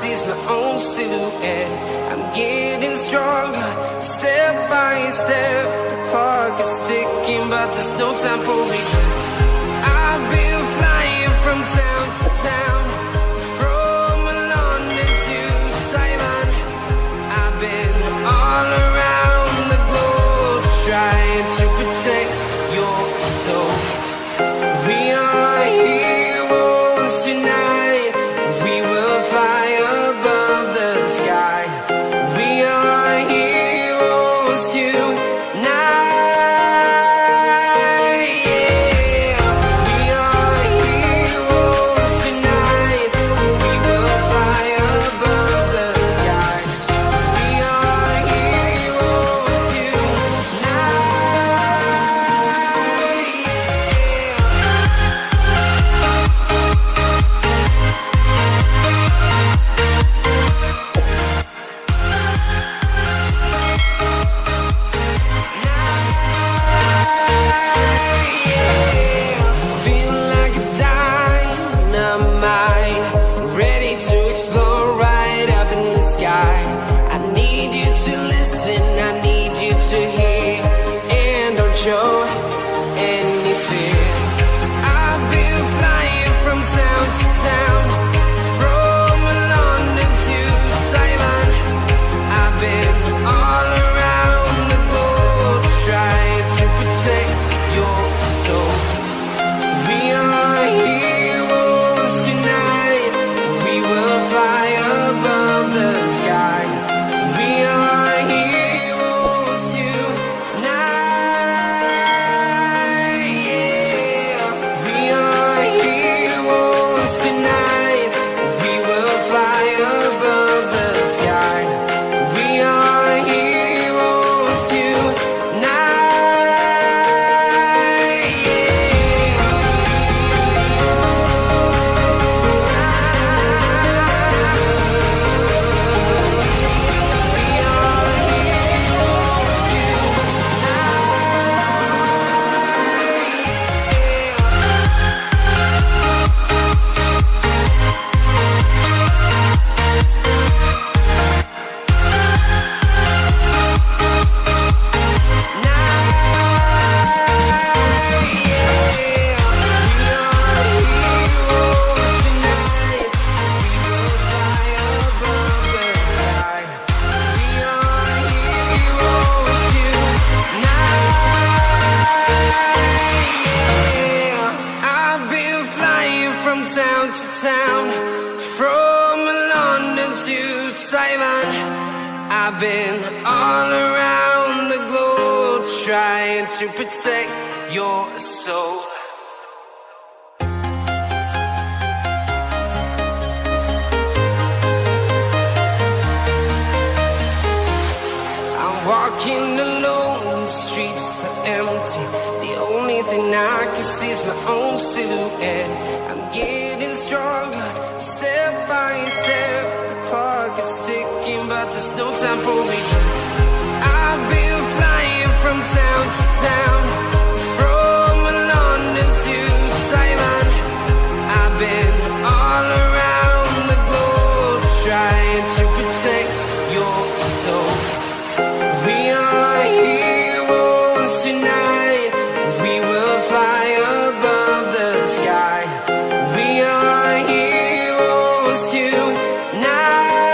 see is my own silhouette. I'm getting stronger, step by step. The clock is ticking, but there's no time for regrets. I've been flying from town to town, from London to Taiwan. I've been all around the globe, trying to protect your soul. We are heroes tonight. We will fly above the sky. We are heroes tonight. Show any fear. I've been flying from town to town, from London to Taiwan. I've been all around the globe, trying to protect your soul. We are heroes tonight. We will fly above the sky. We are heroes tonight. Tonight, we will fly above the sky. We are heroes tonight. Town to town, from London to Taiwan. I've been all around the globe, trying to protect your soul. I'm walking alone, the streets are empty. The only thing I can see is my own silhouette. I'm getting stronger, step by step. The clock is ticking, but there's no time for regrets. I've been flying from town to town, from London to Taiwan. I've been all around the globe, trying to protect your soul. We are heroes tonight. We will fly above the sky. We are heroes tonight.